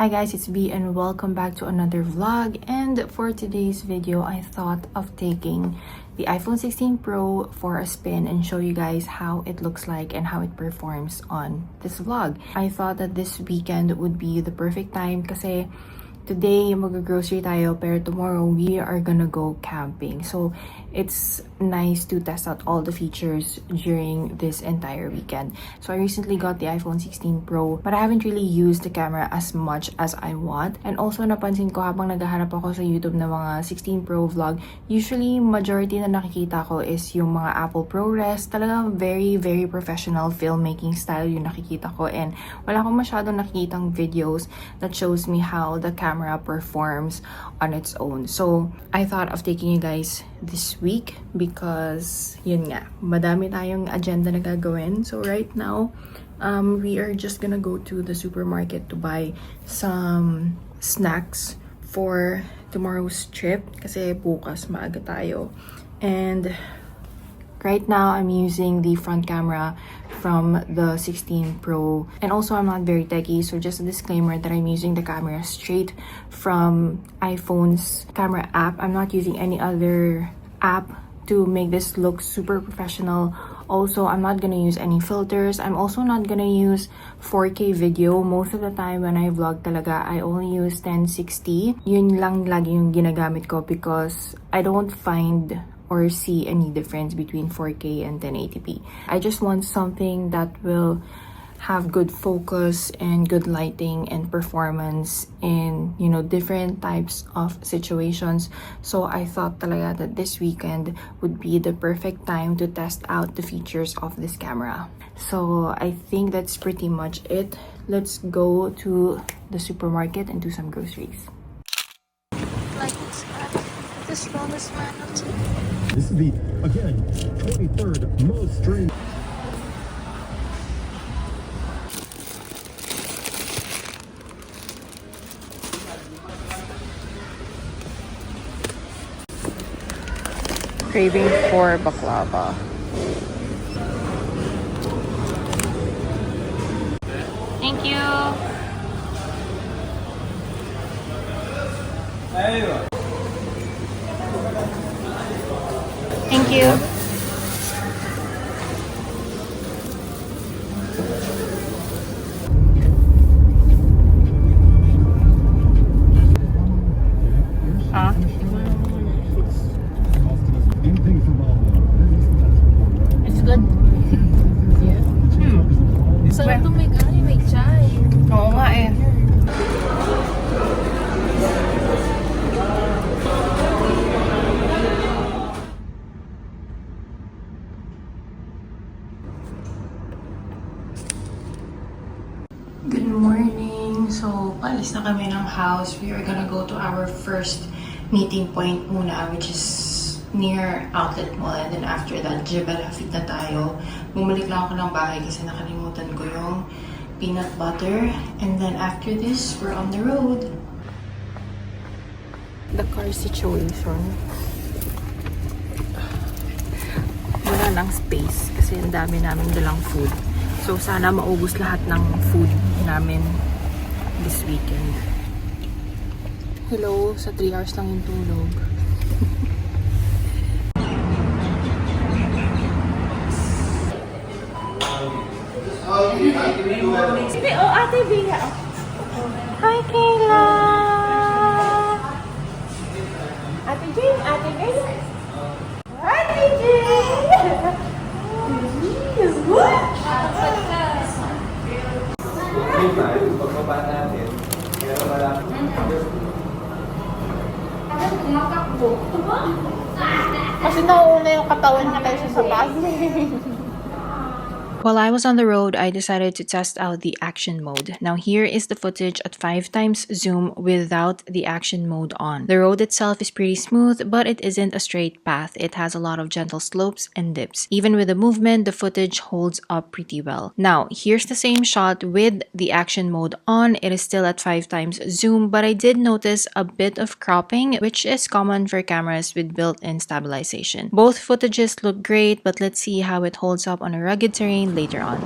Hi guys, it's B and welcome back to another vlog. And for today's video, I thought of taking the iPhone 16 Pro for a spin and show you guys how it looks like and how it performs on this vlog. I thought that this weekend would be the perfect time kasi today mag-grocery tayo pero tomorrow we are gonna go camping. So it's nice to test out all the features during this entire weekend. So I recently got the iPhone 16 Pro but I haven't really used the camera as much as I want. And also napansin ko habang naghahanap ako sa YouTube ng mga 16 Pro vlog, usually majority na nakikita ko is yung mga Apple ProRes. Talagang very professional filmmaking style yung nakikita ko and wala akong masyadong nakikitang videos that shows me how the camera performs on its own. So I thought of taking you guys this week because yun nga, madami tayong agenda na gagawin. So right now, we are just gonna go to the supermarket to buy some snacks for tomorrow's trip kasi bukas maaga tayo. And right now, I'm using the front camera from the 16 Pro. And also, I'm not very techy, so just a disclaimer that I'm using the camera straight from iPhone's camera app. I'm not using any other app to make this look super professional. Also, I'm not gonna use any filters. I'm also not gonna use 4K video. Most of the time when I vlog talaga, I only use 1060. Yun lang lagi yung ginagamit ko because I don't find or see any difference between 4K and 1080p. I just want something that will have good focus and good lighting and performance in, you know, different types of situations. So I thought talaga that this weekend would be the perfect time to test out the features of this camera. So I think that's pretty much it. Let's go to the supermarket and do some groceries. Like the strongest man of two. This is the, again, 23rd most streamed. Craving for baklava. Thank you. Thank you. It's good. So to make may chai. Oo nga eh. Good morning! So, paalis na kami ng house. We are gonna go to our first meeting point muna, which is near Outlet Mall. And then after that, Jebel Hafeet na tayo. Bumalik lang ako ng bahay kasi nakalimutan ko yung peanut butter. And then after this, we're on the road. The car situation. Wala lang space kasi ang dami namin dalang food. So, sana maubos lahat ng food namin this weekend. Hello, sa 3 hours lang yung tulog. Oh, Ate Bea. Hi, Kayla! Ate Jane, Ate Bea. Ate Jane! Pagbaba natin, kaya wala. Kasi nauuna yung katawan niya kaysa sa bag. While I was on the road, I decided to test out the action mode. Now here is the footage at 5x zoom without the action mode on. The road itself is pretty smooth, but it isn't a straight path. It has a lot of gentle slopes and dips. Even with the movement, the footage holds up pretty well. Now, here's the same shot with the action mode on. It is still at 5x zoom, but I did notice a bit of cropping, which is common for cameras with built-in stabilization. Both footages look great, but let's see how it holds up on a rugged terrain later on.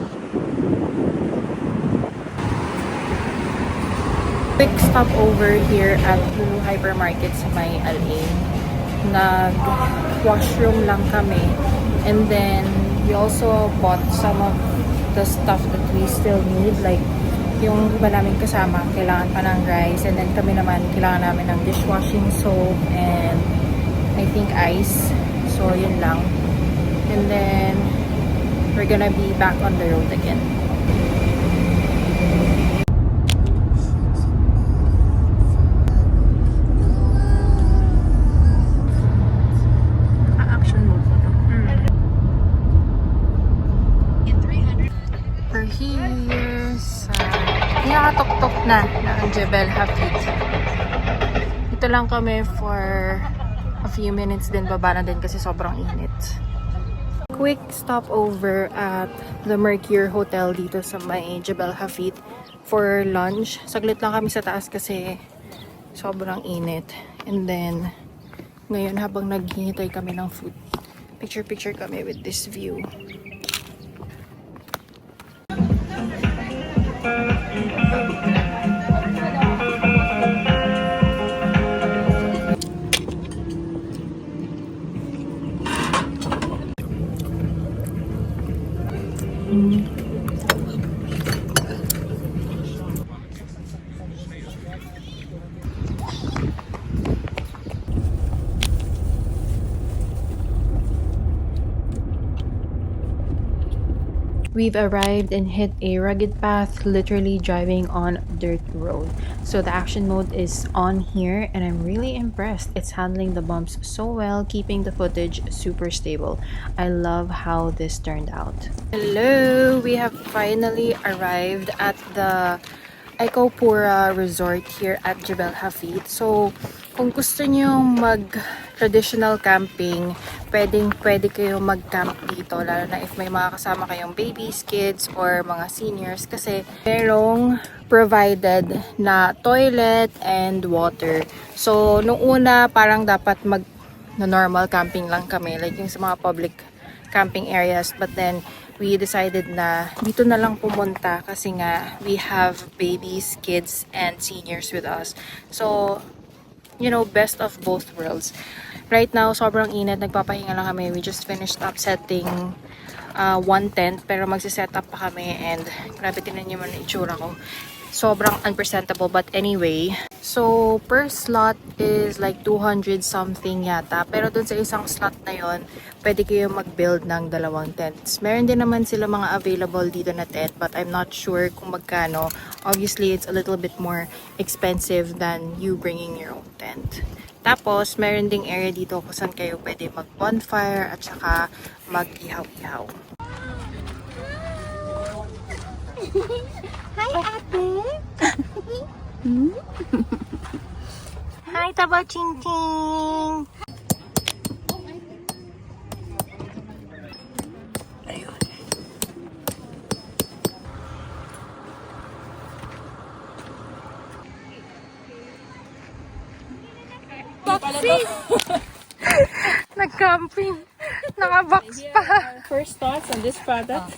Quick stop over here at Lulu Hypermarket sa may Alain. Nag-washroom lang kami. And then, we also bought some of the stuff that we still need. Like, yung iba namin kasama, kailangan pa ng rice. And then kami naman, kailangan namin ng dishwashing soap and I think ice. So, yun lang. And then, we're gonna be back on the road again. Action mode po to. We're here sa pinakatuktok na ng Jebel Hafeet. Ito lang kami for a few minutes din, baba na din kasi sobrang init. Quick stopover at the Mercure Hotel dito sa may Jebel Hafeet for lunch. Saglit lang kami sa taas kasi sobrang init. And then, ngayon habang naghihintay kami ng food, picture kami with this view. We've arrived and hit a rugged path, literally driving on dirt road. So the action mode is on here and I'm really impressed. It's handling the bumps so well, keeping the footage super stable. I love how this turned out. Hello! We have finally arrived at the Eco Pura Resort here at Jebel Hafeet. So, kung gusto nyo mag-traditional camping, pwede kayo mag-camp dito, lalo na if may mga kasama kayong babies, kids, or mga seniors, kasi merong provided na toilet and water. So, nung una, parang dapat normal camping lang kami, like yung sa mga public camping areas, but then we decided na dito na lang pumunta kasi nga we have babies, kids, and seniors with us. So, you know, best of both worlds. Right now, sobrang init. Nagpapahinga lang kami. We just finished up setting one tent, pero magsiset up pa kami and grabe, tinan niyo man ang itsura ko. Sobrang unpresentable, but anyway. So, per slot is like 200 something yata. Pero dun sa isang slot na yon, pwede kayo mag-build ng dalawang tents. Meron din naman sila mga available dito na tent, but I'm not sure kung magkano. Obviously, it's a little bit more expensive than you bringing your own tent. Tapos, meron ding area dito kung saan kayo pwede mag-bonfire at saka mag-ihaw-ihaw. Hi, ate! Hi, Taba Ching Ching! Ayun. Nag-camping. Naka-box pa. First thoughts on this product?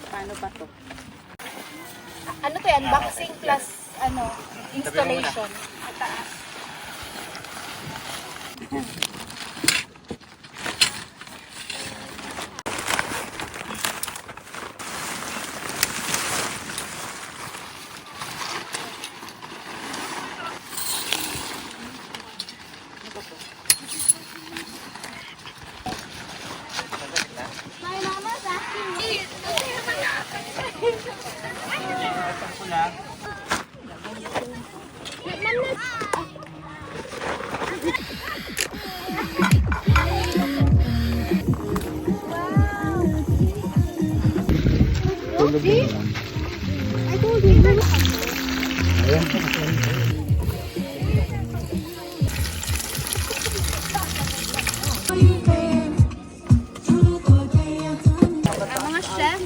Paano ba to? Ano to yan? Unboxing plus installation. My mama's asking me. I told you. Mga chef.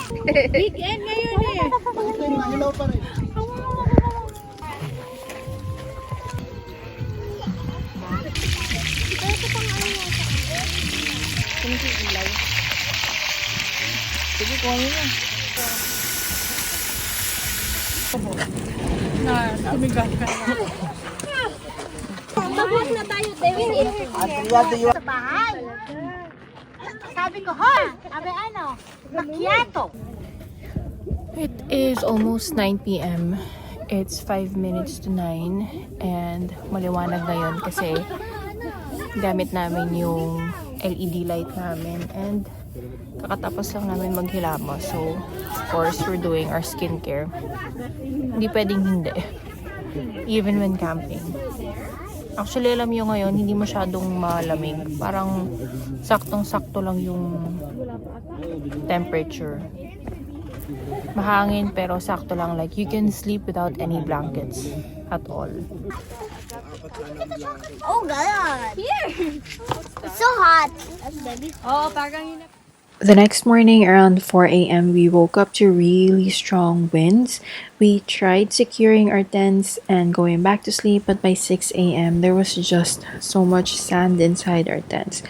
Weekend ngayon eh. Ilaw pa rin. Sige, kuhanin mo. Tumigas ka na. Maghuwag na tayo, David. Sa bahay. Sabi ko, ha? Sabi ano? Macchiato. It is almost 9 p.m. It's 5 minutes to 9 and maliwanag na yun kasi gamit namin yung LED light namin and kakatapos lang namin maghilamos. So, of course, we're doing our skincare. Hindi pwedeng hindi. Even when camping. Actually, alam nyo ngayon, hindi masyadong malamig. Parang saktong-sakto lang yung temperature. Mahangin pero sakto lang. Like, you can sleep without any blankets at all. Oh, God. Here. It's so hot. Oh, parang The next morning around 4 a.m. we woke up to really strong winds. We tried securing our tents and going back to sleep, but by 6 a.m. there was just so much sand inside our tents.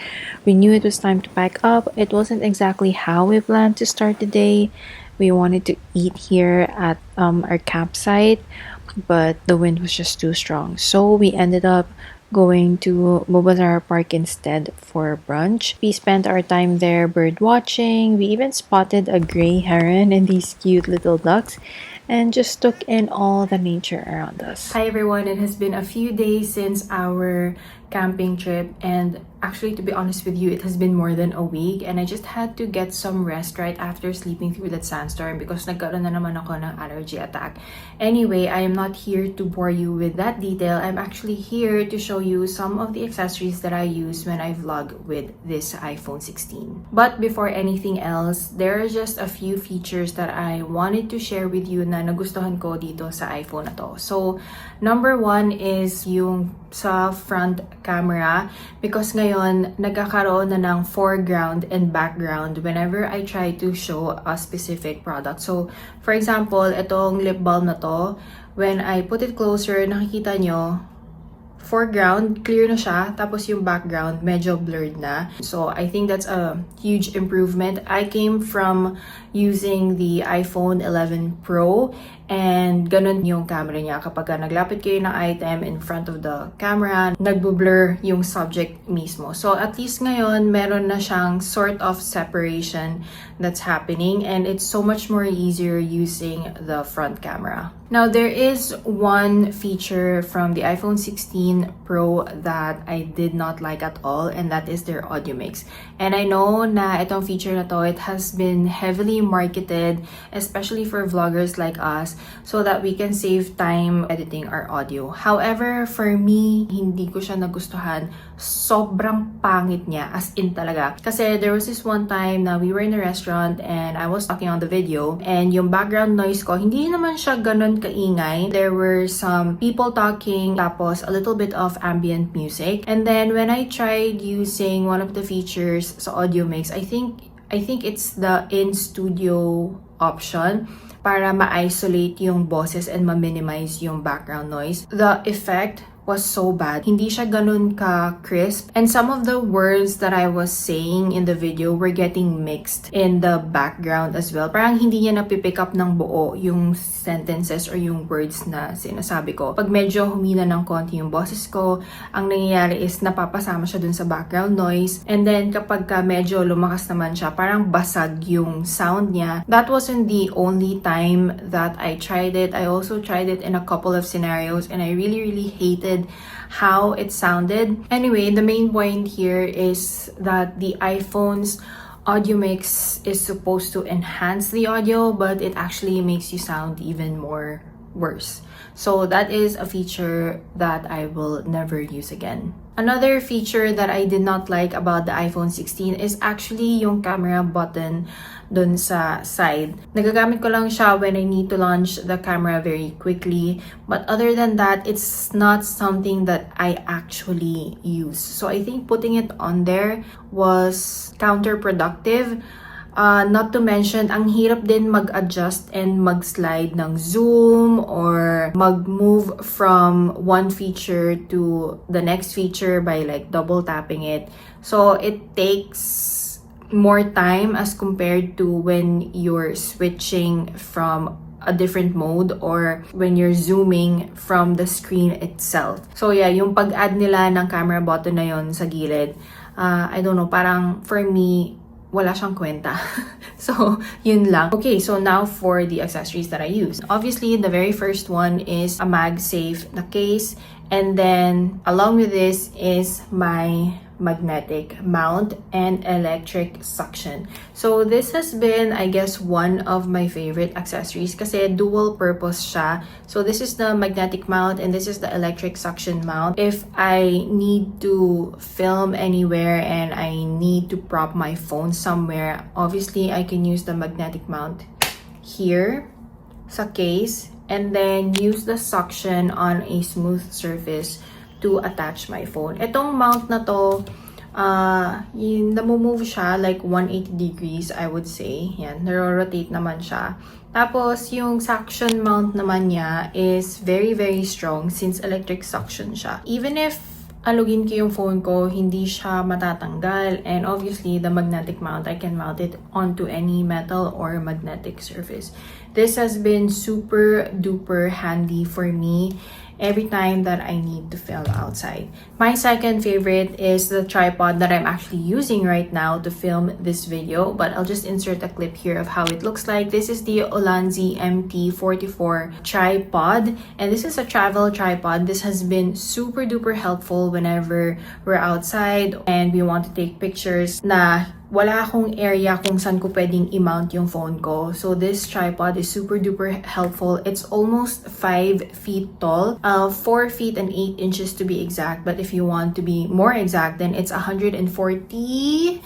We knew it was time to pack up. It wasn't exactly how we planned to start the day. We wanted to eat here at our campsite, but the wind was just too strong. So we ended up going to Bobazara Park instead for brunch. We spent our time there bird watching. We even spotted a gray heron and these cute little ducks and just took in all the nature around us. Hi everyone, it has been a few days since our camping trip and actually, to be honest with you, it has been more than a week and I just had to get some rest right after sleeping through that sandstorm because nagkaroon na naman ako ng allergy attack. Anyway, I am not here to bore you with that detail. I'm actually here to show you some of the accessories that I use when I vlog with this iPhone 16. But before anything else, there are just a few features that I wanted to share with you na nagustuhan ko dito sa iPhone na to. So, number one is yung sa front camera because ngayon nagkakaroon na ng foreground and background whenever I try to show a specific product. So, for example, itong lip balm na to, when I put it closer, nakikita nyo, foreground, clear na siya, tapos yung background, medyo blurred na. So, I think that's a huge improvement. I came from using the iPhone 11 Pro and ganun yung camera niya. Kapag naglapit kayo ng item in front of the camera, nagbo-blur yung subject mismo. So, at least ngayon, meron na siyang sort of separation that's happening and it's so much more easier using the front camera. Now, there is one feature from the iPhone 16 Pro that I did not like at all, and that is their audio mix. And I know na itong feature na to, it has been heavily marketed, especially for vloggers like us, so that we can save time editing our audio. However, for me, hindi ko siya nagustuhan. Sobrang pangit niya, as in talaga. Kasi there was this one time na we were in a restaurant and I was talking on the video, and yung background noise ko, hindi naman siya ganun kaingay. There were some people talking, tapos a little bit of ambient music. And then when I tried using one of the features sa audio mix, I think it's the in-studio option para ma-isolate yung boses and ma-minimize yung background noise. The effect was so bad. Hindi siya ganun ka-crisp. And some of the words that I was saying in the video were getting mixed in the background as well. Parang hindi niya napipick up ng buo yung sentences or yung words na sinasabi ko. Pag medyo humina ng konti yung boses ko, ang nangyayari is napapasama siya dun sa background noise. And then kapag ka medyo lumakas naman siya, parang basag yung sound niya. That wasn't the only time that I tried it. I also tried it in a couple of scenarios and I really hated how it sounded. Anyway, the main point here is that the iPhone's audio mix is supposed to enhance the audio, but it actually makes you sound even more worse. So that is a feature that I will never use again. Another feature that I did not like about the iPhone 16 is actually yung camera button dun sa side. Nagagamit ko lang siya when I need to launch the camera very quickly. But other than that, it's not something that I actually use. So I think putting it on there was counterproductive. Not to mention, ang hirap din mag-adjust and mag-slide ng zoom or mag-move from one feature to the next feature by like double tapping it. So it takes more time as compared to when you're switching from a different mode or when you're zooming from the screen itself. So yeah, yung pag-add nila ng camera button na yon sa gilid, I don't know, parang for me, wala siyang kwenta. So, yun lang. Okay, so now for the accessories that I use. Obviously, the very first one is a MagSafe na case. And then, along with this is my magnetic mount and electric suction. So, this has been, I guess, one of my favorite accessories kasi dual purpose siya. So, this is the magnetic mount and this is the electric suction mount. If I need to film anywhere and I need to prop my phone somewhere, obviously, I can use the magnetic mount here sa case and then use the suction on a smooth surface to attach my phone. Itong mount na to, namumove siya like 180 degrees, I would say. Yan, naro-rotate naman siya. Tapos, yung suction mount naman niya is very, very strong since electric suction siya. Even if alugin ko yung phone ko, hindi siya matatanggal. And obviously, the magnetic mount, I can mount it onto any metal or magnetic surface. This has been super duper handy for me every time that I need to film outside. My second favorite is the tripod that I'm actually using right now to film this video, but I'll just insert a clip here of how it looks like. This is the Ulanzi MT-08 tripod, and this is a travel tripod. This has been super duper helpful whenever we're outside and we want to take pictures na wala akong area kung saan ko pwedeng i-mount yung phone ko. So this tripod is super duper helpful. It's almost 5 feet tall, 4 feet and 8 inches to be exact. But if you want to be more exact, then it's 147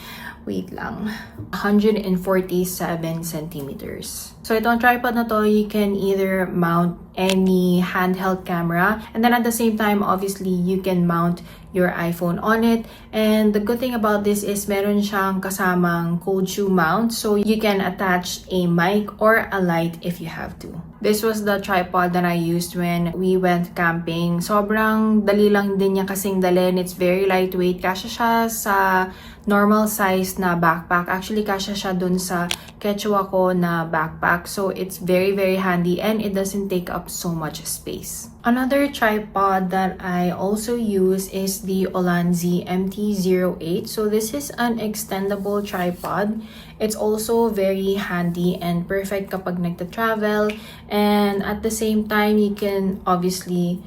centimeters. So itong tripod na to, you can either mount any handheld camera, and then at the same time, obviously, you can mount your iPhone on it. And the good thing about this is meron siyang kasamang cold shoe mount, so you can attach a mic or a light if you have to. This was the tripod that I used when we went camping. Sobrang dali lang din niya kasing dalhin. It's very lightweight. Kasya siya sa normal size na backpack. Actually, kasya siya dun sa Quechua ko na backpack. So, it's very, very handy and it doesn't take up so much space. Another tripod that I also use is the Ulanzi MT-08. So, this is an extendable tripod. It's also very handy and perfect kapag nagta-travel. And at the same time, you can obviously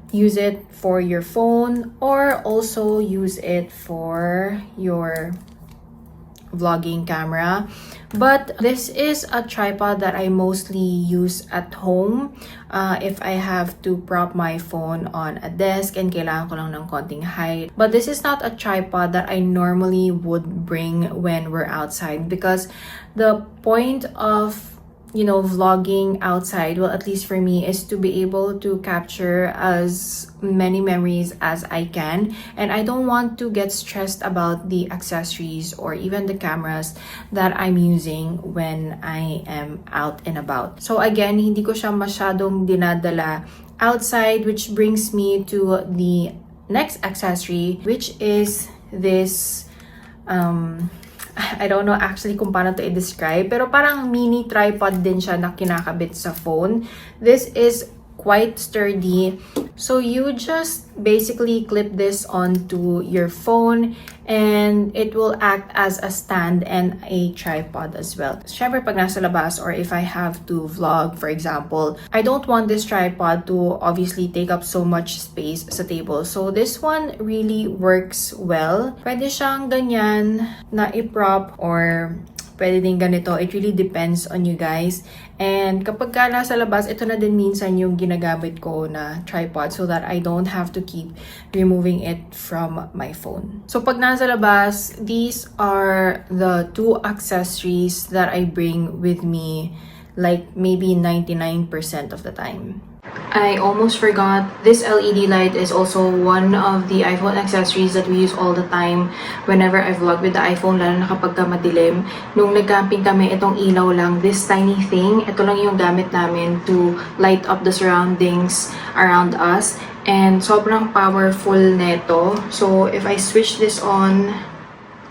use it for your phone or also use it for your vlogging camera. But this is a tripod that I mostly use at home if I have to prop my phone on a desk and kailangan ko lang ng konting height. But this is not a tripod that I normally would bring when we're outside because the point of vlogging outside, well, at least for me, is to be able to capture as many memories as I can. And I don't want to get stressed about the accessories or even the cameras that I'm using when I am out and about. So again, hindi ko siya masyadong dinadala outside, which brings me to the next accessory, which is this I don't know actually kung paano to i-describe, pero parang mini tripod din siya na kinakabit sa phone. This is quite sturdy. So you just basically clip this onto your phone and it will act as a stand and a tripod as well. Syempre pag nasa labas or if I have to vlog, for example, I don't want this tripod to obviously take up so much space sa table. So this one really works well. Pwede siyang ganyan na i-prop or pwede din ganito. It really depends on you guys. And kapag ka nasa labas, ito na din minsan yung ginagamit ko na tripod so that I don't have to keep removing it from my phone. So pag nasa labas, these are the two accessories that I bring with me like maybe 99% of the time. I almost forgot, this LED light is also one of the iPhone accessories that we use all the time whenever I vlog with the iPhone, lalo na kapag madilim. Nung nag-camping kami, itong ilaw lang, this tiny thing, ito lang yung gamit namin to light up the surroundings around us. And sobrang powerful neto. So if I switch this on,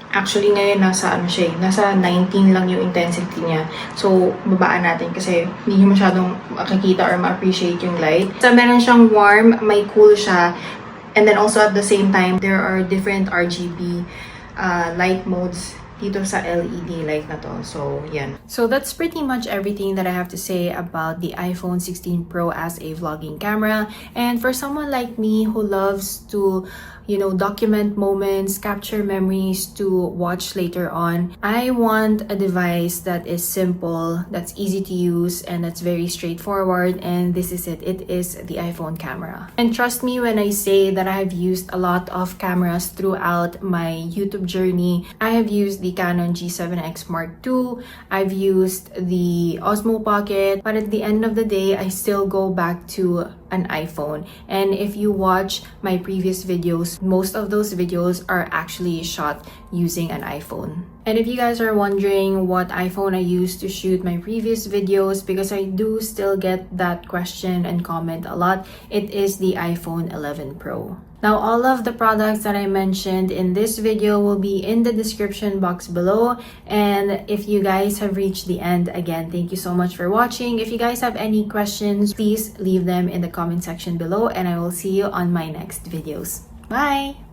actually ngayon nasa nasa 19 lang yung intensity niya. So babaan natin kasi hindi nyo masyadong makikita or ma-appreciate yung light. So meron siyang warm, may cool siya. And then also at the same time, there are different RGB light modes dito sa LED light na to. So, yan. So, that's pretty much everything that I have to say about the iPhone 16 Pro as a vlogging camera. And for someone like me who loves to, you know, document moments, capture memories to watch later on, I want a device that is simple, that's easy to use, and that's very straightforward. And this is it. It is the iPhone camera. And trust me when I say that I have used a lot of cameras throughout my YouTube journey. I have used the Canon G7X Mark II. I've used the Osmo Pocket. But at the end of the day, I still go back to an iPhone. And if you watch my previous videos, most of those videos are actually shot using an iPhone. And if you guys are wondering what iPhone I used to shoot my previous videos, because I do still get that question and comment a lot, it is the iPhone 11 Pro. Now, all of the products that I mentioned in this video will be in the description box below. And if you guys have reached the end, again, thank you so much for watching. If you guys have any questions, please leave them in the comment section below, and I will see you on my next videos. Bye!